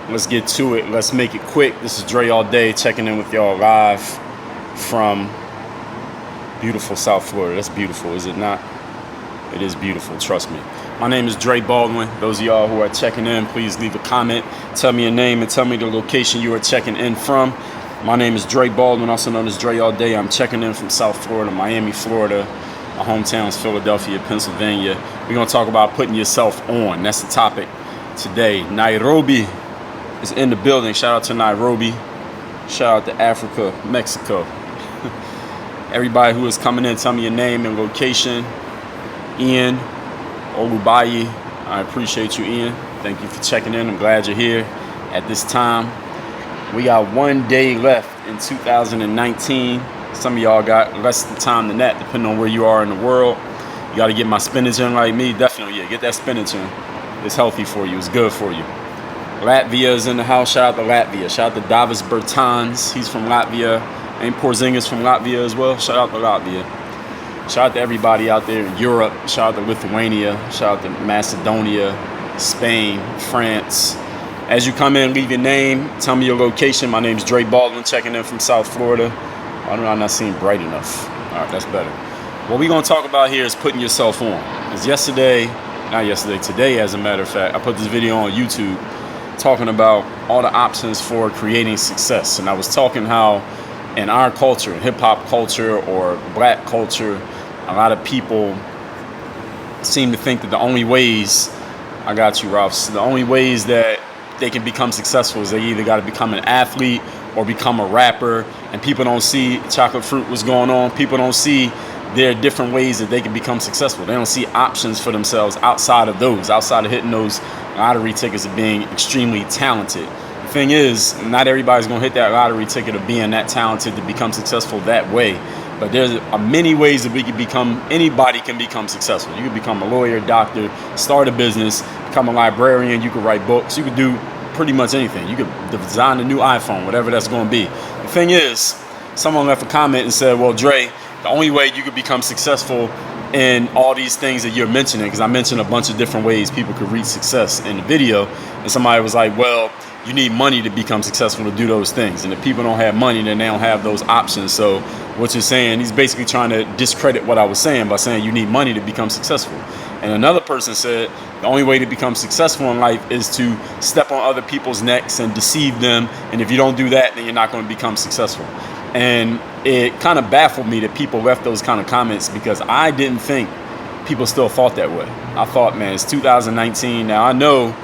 Let's get to it. Let's make it quick. This is Dre All Day checking in with y'all live from beautiful South Florida. That's beautiful, is it not? It is beautiful, trust me. My name is Dre Baldwin. Those of y'all who are checking in, please leave a comment. Tell me your name and tell me the location you are checking in from. My name is Dre Baldwin, also known as Dre All Day. I'm checking in from South Florida, Miami, Florida. My hometown is Philadelphia, Pennsylvania. We're going to talk about putting yourself on. That's the topic today. Nairobi is in the building. Shout out to Nairobi. Shout out to Africa, Mexico. Everybody who is coming in, tell me your name and location. Ian Olubayi, I appreciate you, Ian. Thank you for checking in. I'm glad you're here at this time. We got 1 day left in 2019. Some of y'all got less time than that, depending on where you are in the world. You got to get my spinach in like me. Definitely, yeah, get that spinach in. It's healthy for you. It's good for you. Latvia is in the house. Shout out to Latvia. Shout out to Davis Bertans. He's from Latvia. Ain't Porzingis from Latvia as well? Shout out to Latvia. Shout out to everybody out there in Europe. Shout out to Lithuania. Shout out to Macedonia, Spain, France. As you come in, leave your name. Tell me your location. My name is Dre Baldwin, checking in from South Florida. I don't know, I'm not seeing bright enough. All right, that's better. What we're going to talk about here is putting yourself on. Because today, as a matter of fact, I put this video on YouTube talking about all the options for creating success. And I was talking how in our culture, hip-hop culture or black culture, a lot of people seem to think that the only ways, I got you, Ralph, so the only ways that they can become successful is they either got to become an athlete or become a rapper. And people don't see chocolate fruit what's going on. People don't see there are different ways that they can become successful. They don't see options for themselves outside of those, outside of hitting those lottery tickets of being extremely talented. The thing is, not everybody's going to hit that lottery ticket of being that talented to become successful that way. But there's many ways that we can become, anybody can become successful. You can become a lawyer, doctor, start a business, become a librarian, you can write books, you can do pretty much anything. You could design a new iPhone, whatever that's going to be. The thing is, someone left a comment and said, well, Dre, the only way you could become successful in all these things that you're mentioning, because I mentioned a bunch of different ways people could reach success in the video, and somebody was like, well, you need money to become successful to do those things. And if people don't have money, then they don't have those options. So what you're saying, he's basically trying to discredit what I was saying by saying you need money to become successful. And another person said the only way to become successful in life is to step on other people's necks and deceive them. And if you don't do that, then you're not going to become successful. And it kind of baffled me that people left those kind of comments, because I didn't think people still thought that way. I thought, man, it's 2019. Now, I know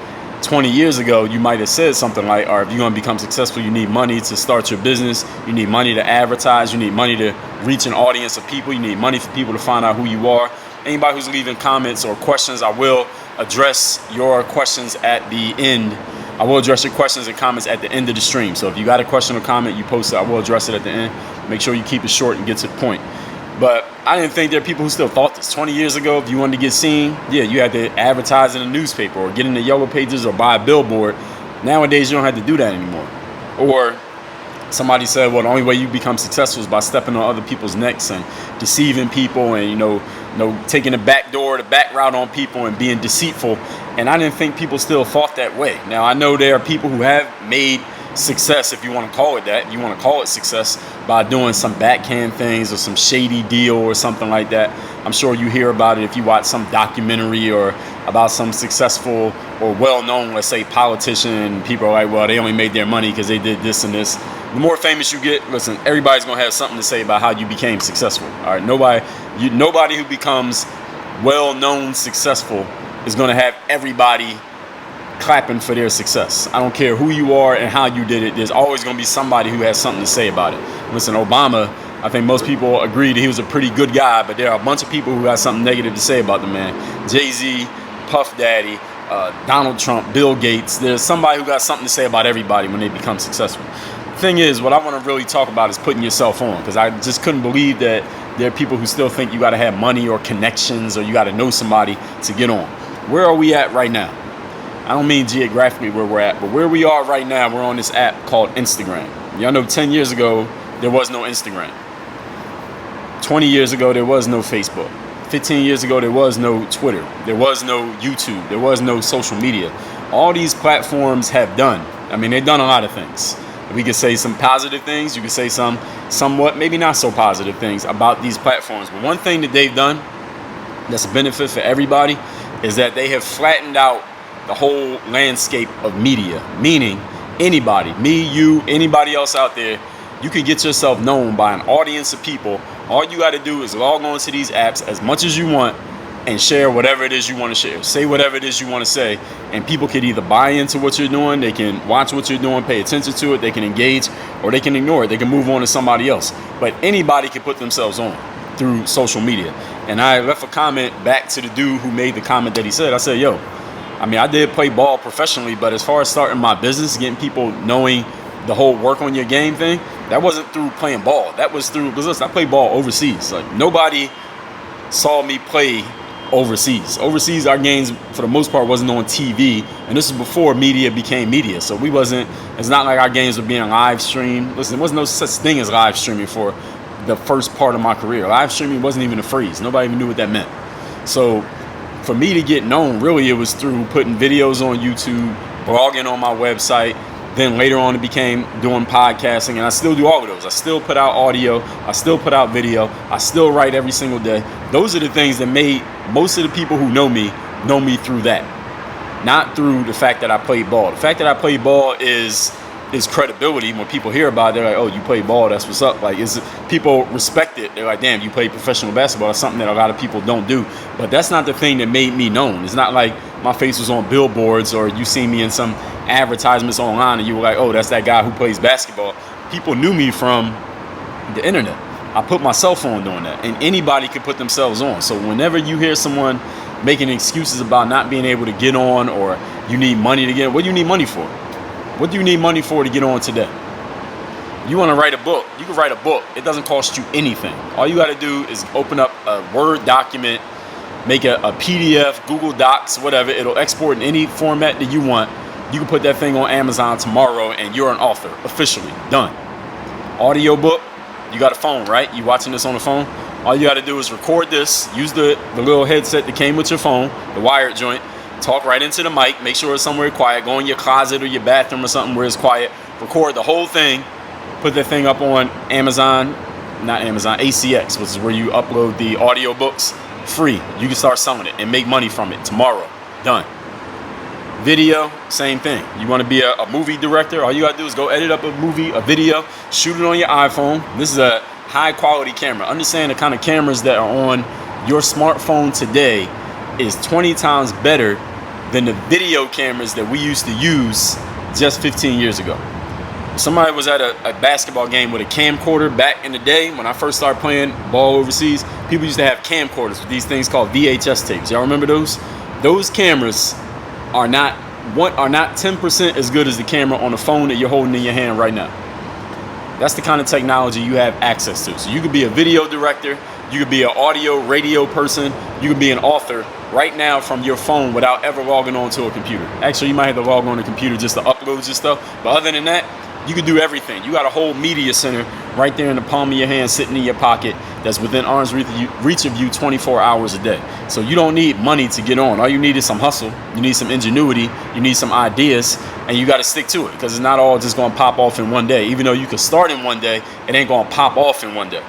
20 years ago, you might have said something like, or if you're going to become successful, you need money to start your business. You need money to advertise. You need money to reach an audience of people. You need money for people to find out who you are. Anybody who's leaving comments or questions, I will address your questions at the end. I will address your questions and comments at the end of the stream. So if you got a question or comment, you post it. I will address it at the end. Make sure you keep it short and get to the point. But I didn't think there are people who still thought this. 20 years ago, if you wanted to get seen, yeah, you had to advertise in a newspaper or get in the yellow pages or buy a billboard. Nowadays, you don't have to do that anymore. Or somebody said, well, the only way you become successful is by stepping on other people's necks and deceiving people and, taking the back door, the back route on people and being deceitful. And I didn't think people still thought that way. Now, I know there are people who have made success, if you want to call it that, you want to call it success, by doing some backhand things or some shady deal or something like that. I'm sure you hear about it if you watch some documentary or about some successful or well-known, let's say, politician, and people are like, well, they only made their money because they did this and this. The more famous you get, listen, everybody's going to have something to say about how you became successful. All right, nobody who becomes well-known successful is going to have everybody clapping for their success. I don't care who you are and how you did it. There's always going to be somebody who has something to say about it. Listen, Obama, I think most people agree that he was a pretty good guy, but there are a bunch of people who have something negative to say about the man. Jay-Z, Puff Daddy, Donald Trump, Bill Gates. There's somebody who got something to say about everybody when they become successful. The thing is, what I want to really talk about is putting yourself on, because I just couldn't believe that there are people who still think you got to have money or connections or you got to know somebody to get on. Where are we at right now? I don't mean geographically where we're at, but where we are right now, we're on this app called Instagram. Y'all know 10 years ago, there was no Instagram. 20 years ago, there was no Facebook. 15 years ago, there was no Twitter. There was no YouTube. There was no social media. All these platforms have done. I mean, they've done a lot of things. We could say some positive things. You could say some somewhat, maybe not so positive things about these platforms. But one thing that they've done that's a benefit for everybody is that they have flattened out the whole landscape of media. Meaning, anybody, me, you, anybody else out there, you can get yourself known by an audience of people. All you got to do is log on to these apps as much as you want and share whatever it is you want to share. Say whatever it is you want to say, and people can either buy into what you're doing, they can watch what you're doing, pay attention to it, they can engage, or they can ignore it. They can move on to somebody else. But anybody can put themselves on through social media. And I left a comment back to the dude who made the comment that he said. I said, yo, I mean, I did play ball professionally, but as far as starting my business, getting people knowing the whole work on your game thing, that wasn't through playing ball. That was through, because listen, I played ball overseas. Like, nobody saw me play overseas. Overseas, our games, for the most part, wasn't on TV. And this is before media became media. So it's not like our games were being live streamed. Listen, there was no such thing as live streaming for the first part of my career. Live streaming wasn't even a phrase. Nobody even knew what that meant. So for me to get known, really, it was through putting videos on YouTube, blogging on my website. Then later on, it became doing podcasting, and I still do all of those. I still put out audio. I still put out video. I still write every single day. Those are the things that made most of the people who know me through that, not through the fact that I played ball. The fact that I played ball is credibility. When people hear about it, they're like, oh, you play ball, that's what's up. Like, people respect it. They're like, damn, you play professional basketball. That's something that a lot of people don't do. But that's not the thing that made me known. It's not like my face was on billboards or you see me in some advertisements online and you were like, oh, that's that guy who plays basketball. People knew me from the internet. I put my cell phone doing that, and anybody could put themselves on. So whenever you hear someone making excuses about not being able to get on, or you need money to get on, what do you need money for? What do you need money for to get on today? You want to write a book, you can write a book. It doesn't cost you anything. All you got to do is open up a Word document, make a PDF, Google Docs, whatever. It'll export in any format that you want. You can put that thing on Amazon tomorrow and you're an author, officially, done. Audio book, you got a phone, right? You watching this on the phone? All you got to do is record this, use the little headset that came with your phone, the wired joint, talk right into the mic, make sure it's somewhere quiet, go in your closet or your bathroom or something where it's quiet, record the whole thing, put that thing up on ACX, which is where you upload the audio books, free. You can start selling it and make money from it tomorrow, done. Video, same thing. You want to be a movie director, all you got to do is go edit up a video, shoot it on your iPhone. This is a high quality camera. Understand the kind of cameras that are on your smartphone today is 20 times better than the video cameras that we used to use just 15 years ago. Somebody was at a basketball game with a camcorder back in the day when I first started playing ball overseas. People used to have camcorders with these things called VHS tapes. Y'all remember those? Those cameras are not 10% as good as the camera on the phone that you're holding in your hand right now. That's the kind of technology you have access to. So you could be a video director, you could be an audio, radio person, you could be an author right now from your phone without ever logging on to a computer. Actually, you might have to log on to a computer just to upload your stuff, but other than that, you can do everything. You got a whole media center right there in the palm of your hand, sitting in your pocket, that's within arm's reach of you 24 hours a day. So you don't need money to get on. All you need is some hustle. You need some ingenuity. You need some ideas, and you got to stick to it, because it's not all just going to pop off in one day. Even though you can start in one day, it ain't going to pop off in one day.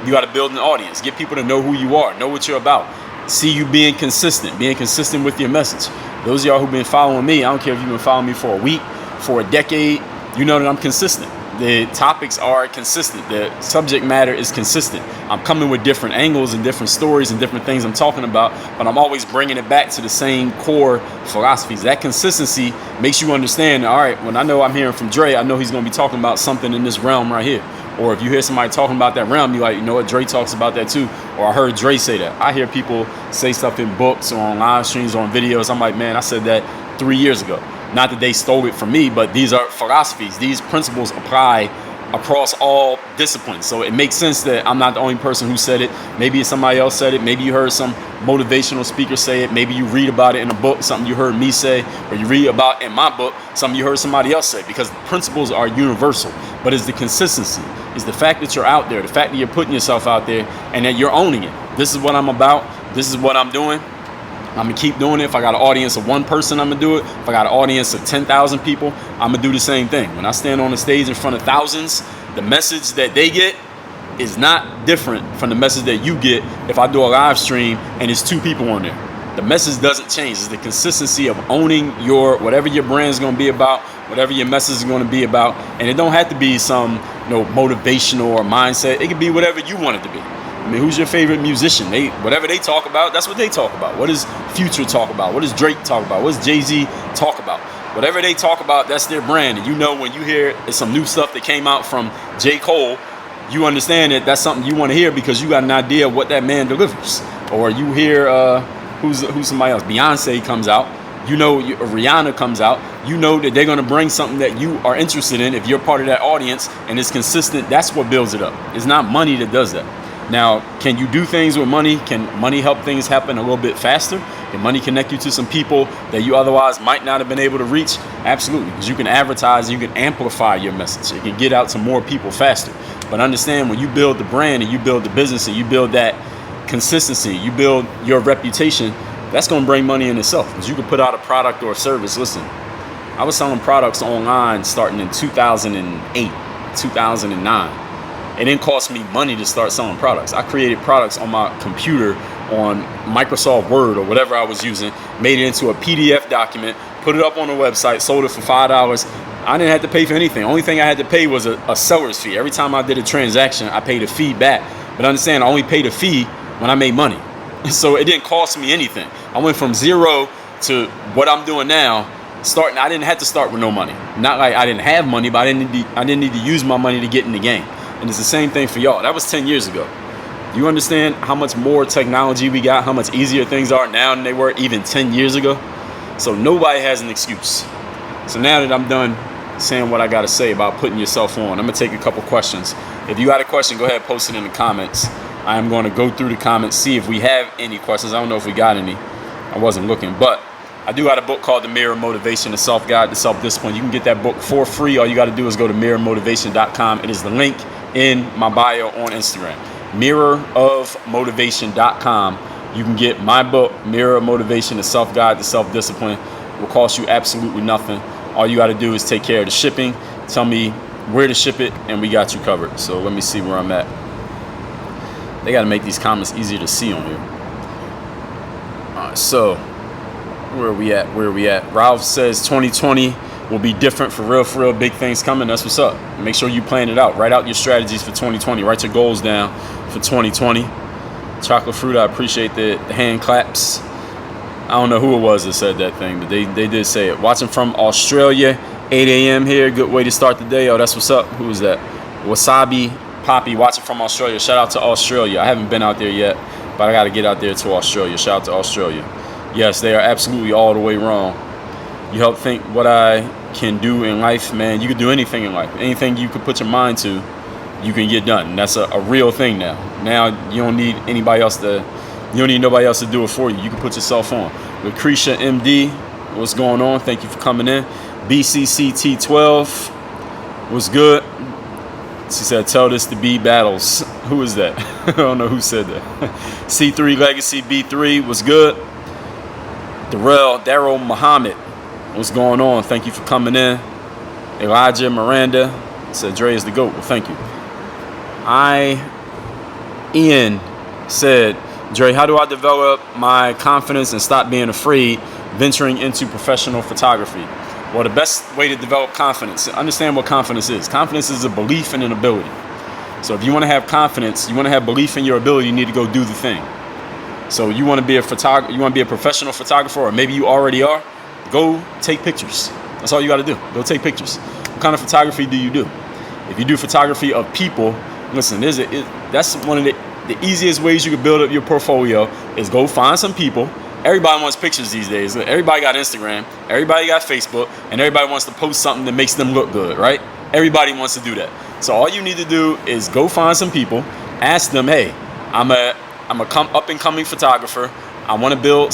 You got to build an audience, get people to know who you are, know what you're about, see you being consistent with your message. Those of y'all who've been following me, I don't care if you've been following me for a week, for a decade, you know that I'm consistent. The topics are consistent. The subject matter is consistent. I'm coming with different angles and different stories and different things I'm talking about, but I'm always bringing it back to the same core philosophies. That consistency makes you understand, all right, when I know I'm hearing from Dre, I know he's going to be talking about something in this realm right here. Or if you hear somebody talking about that realm, you're like, you know what, Dre talks about that too. Or I heard Dre say that. I hear people say stuff in books or on live streams or on videos. I'm like, man, I said that 3 years ago. Not that they stole it from me, but these are philosophies. These principles apply across all disciplines. So it makes sense that I'm not the only person who said it. Maybe somebody else said it. Maybe you heard some motivational speaker say it. Maybe you read about it in a book, something you heard me say, or you read about in my book, something you heard somebody else say, because the principles are universal. But it's the consistency. It's the fact that you're out there, the fact that you're putting yourself out there, and that you're owning it. This is what I'm about. This is what I'm doing. I'm going to keep doing it. If I got an audience of one person, I'm going to do it. If I got an audience of 10,000 people, I'm going to do the same thing. When I stand on the stage in front of thousands, the message that they get is not different from the message that you get if I do a live stream and there's 2 people on there. The message doesn't change. It's the consistency of owning whatever your brand is going to be about, whatever your message is going to be about. And it don't have to be some motivational or mindset. It could be whatever you want it to be. I mean, who's your favorite musician? Whatever they talk about, that's what they talk about. What does Future talk about? What does Drake talk about? What does Jay-Z talk about? Whatever they talk about, that's their brand. And when you hear some new stuff that came out from J. Cole, you understand that that's something you want to hear because you got an idea of what that man delivers. Or you hear who's somebody else. Beyonce comes out. Rihanna comes out. You know that they're going to bring something that you are interested in if you're part of that audience and it's consistent. That's what builds it up. It's not money that does that. Now, can you do things with money? Can money help things happen a little bit faster? Can money connect you to some people that you otherwise might not have been able to reach? Absolutely, because you can advertise, you can amplify your message. It can get out to more people faster. But understand, when you build the brand and you build the business and you build that consistency, you build your reputation, that's going to bring money in itself. Because you can put out a product or a service. Listen, I was selling products online starting in 2008, 2009. It didn't cost me money to start selling products. I created products on my computer on Microsoft Word or whatever I was using, made it into a PDF document, put it up on the website, sold it for $5. I didn't have to pay for anything. Only thing I had to pay was a seller's fee. Every time I did a transaction, I paid a fee back. But understand, I only paid a fee when I made money. So it didn't cost me anything. I went from zero to what I'm doing now. I didn't have to start with no money. Not like I didn't have money, but I didn't need to use my money to get in the game. And it's the same thing for y'all. That was 10 years ago. You understand how much more technology we got, how much easier things are now than they were even 10 years ago? So nobody has an excuse. So now that I'm done saying what I got to say about putting yourself on, I'm going to take a couple questions. If you got a question, go ahead, post it in the comments. I am going to go through the comments, see if we have any questions. I don't know if we got any. I wasn't looking, but I do got a book called The Mirror of Motivation, The Self-Guide to Self-Discipline. You can get that book for free. All you got to do is go to mirrormotivation.com. It is the link in my bio on Instagram. Mirrorofmotivation.com. You can get my book, Mirror of Motivation, The Self-Guide to Self-Discipline. It will cost you absolutely nothing. All you got to do is take care of the shipping. Tell me where to ship it, and we got you covered. So let me see where I'm at. They got to make these comments easier to see on here. All right, so where are we at? Ralph says 2020 will be different for real, big things coming. That's what's up. Make sure you plan it out. Write out your strategies for 2020. Write your goals down for 2020. Chocolate Fruit, I appreciate the hand claps. I don't know who it was that said that thing, but they did say it. Watching from Australia, 8 a.m. here. Good way to start the day. Oh, that's what's up. Who is that? Wasabi Poppy, watching from Australia. Shout out to Australia. I haven't been out there yet, but I got to get out there to Australia. Shout out to Australia. Yes, they are absolutely all the way wrong. You help think what I can do in life, man. You can do anything in life. Anything you can put your mind to, you can get done. And that's a real thing now. Now you don't need nobody else to do it for you. You can put yourself on. Lucretia MD, what's going on? Thank you for coming in. BCCT12, what's good? She said, tell this to B Battles. Who is that? I don't know who said that. C3 Legacy B3, what's good? Daryl Muhammad, what's going on? Thank you for coming in. Elijah Miranda said, Dre is the GOAT. Well, thank you. Ian said, Dre, how do I develop my confidence and stop being afraid venturing into professional photography? Well, the best way to develop confidence, understand what confidence is. Confidence is a belief in an ability. So if you want to have confidence, you want to have belief in your ability, you need to go do the thing. So you want to be a photographer, you want to be a professional photographer, or maybe you already are, go take pictures. That's all you got to do. Go take pictures. What kind of photography do you do? If you do photography of people, listen, that's one of the easiest ways you can build up your portfolio is go find some people. Everybody wants pictures these days. Everybody got Instagram, everybody got Facebook, and everybody wants to post something that makes them look good, right? Everybody wants to do that. So all you need to do is go find some people, ask them, hey, I'm a up and coming photographer. I want to build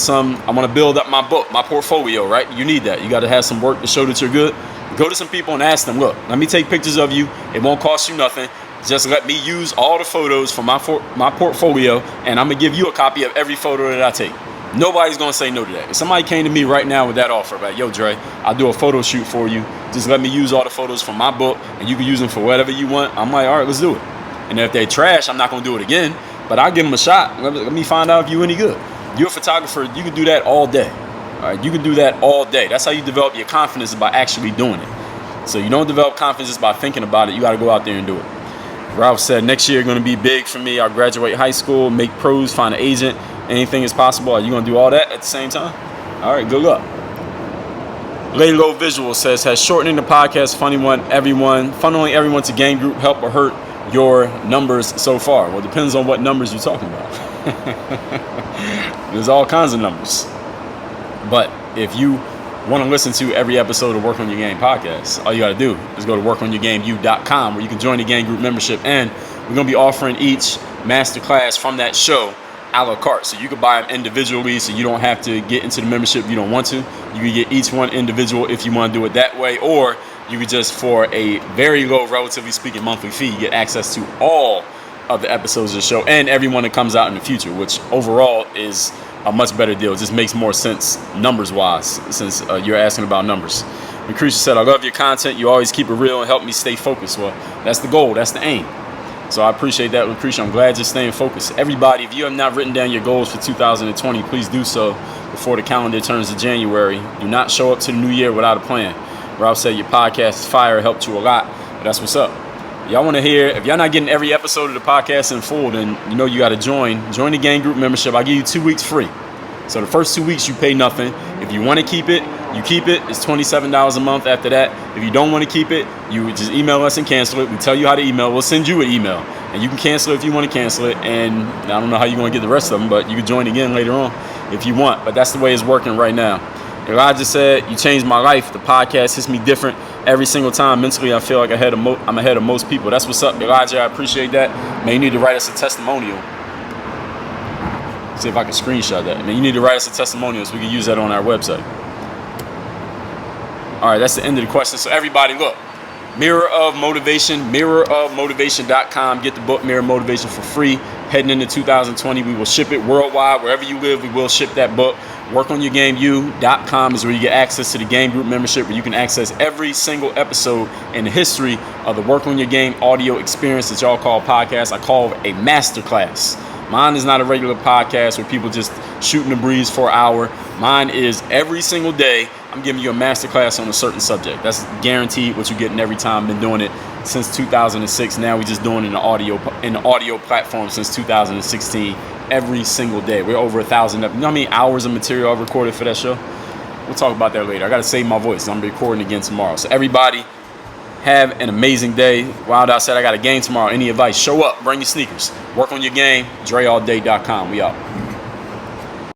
up my book, my portfolio, right? You need that. You got to have some work to show that you're good. Go to some people and ask them, look, let me take pictures of you. It won't cost you nothing. Just let me use all the photos from my portfolio, and I'm going to give you a copy of every photo that I take. Nobody's going to say no to that. If somebody came to me right now with that offer, like, yo, Dre, I'll do a photo shoot for you. Just let me use all the photos from my book, and you can use them for whatever you want. I'm like, all right, let's do it. And if they're trash, I'm not going to do it again. But I'll give them a shot. Let me find out if you're any good. You're a photographer. You can do that all day. All right, you can do that all day. That's how you develop your confidence, by actually doing it. So you don't develop confidence just by thinking about it. You got to go out there and do it. Ralph said, next year going to be big for me. I'll graduate high school, make pros, find an agent. Anything is possible. Are you going to do all that at the same time? All right, good luck. Lady Low Visual says, has shortening the podcast funneling everyone to game group help or hurt your numbers so far? Well, it depends on what numbers you're talking about. There's all kinds of numbers. But if you want to listen to every episode of Work on Your Game podcast, all you got to do is go to workonyourgameu.com, where you can join the game group membership, and we're going to be offering each masterclass from that show a la carte. So you can buy them individually, so you don't have to get into the membership if you don't want to. You can get each one individual if you want to do it that way, or you could just, for a very low, relatively speaking, monthly fee, get access to all of the episodes of the show and everyone that comes out in the future, which overall is a much better deal. It just makes more sense numbers-wise, since you're asking about numbers. Lucretia said, I love your content. You always keep it real and help me stay focused. Well, that's the goal. That's the aim. So I appreciate that, Lucretia. I'm glad you're staying focused. Everybody, if you have not written down your goals for 2020, please do so before the calendar turns to January. Do not show up to the new year without a plan. Ralph said your podcast is fire, helped you a lot. But that's what's up. Y'all want to hear, if y'all not getting every episode of the podcast in full, then you know you got to join the game group membership. I give you 2 weeks free. So the first 2 weeks you pay nothing. If you want to keep it, you keep it. It's $27 a month after that. If you don't want to keep it, you just email us and cancel it. We tell you how to email. We'll send you an email. And you can cancel it if you want to cancel it. And I don't know how you're going to get the rest of them, but you can join again later on if you want. But that's the way it's working right now. Elijah said, you changed my life. The podcast hits me different every single time. Mentally, I feel like I'm ahead of most people. That's what's up, Elijah. I appreciate that. Man, you need to write us a testimonial. See if I can screenshot that. Man, you need to write us a testimonial so we can use that on our website. All right, that's the end of the question. So everybody, look. Mirror of Motivation, mirrorofmotivation.com. Get the book Mirror Motivation for free. Heading into 2020, we will ship it worldwide. Wherever you live, we will ship that book. Workonyourgameu.com is where you get access to the game group membership, where you can access every single episode in the history of the Work on Your Game audio experience that y'all call podcast. I call it a masterclass. Mine is not a regular podcast where people just shooting the breeze for an hour. Mine is every single day. I'm giving you a masterclass on a certain subject. That's guaranteed what you're getting every time. Been doing it since 2006. Now we're just doing it in the audio platform since 2016. Every single day. We're over 1,000. You know how many hours of material I've recorded for that show? We'll talk about that later. I got to save my voice. I'm recording again tomorrow. So everybody, have an amazing day. Wild Out said I got a game tomorrow. Any advice? Show up. Bring your sneakers. Work on your game. DreAllDay.com. We out.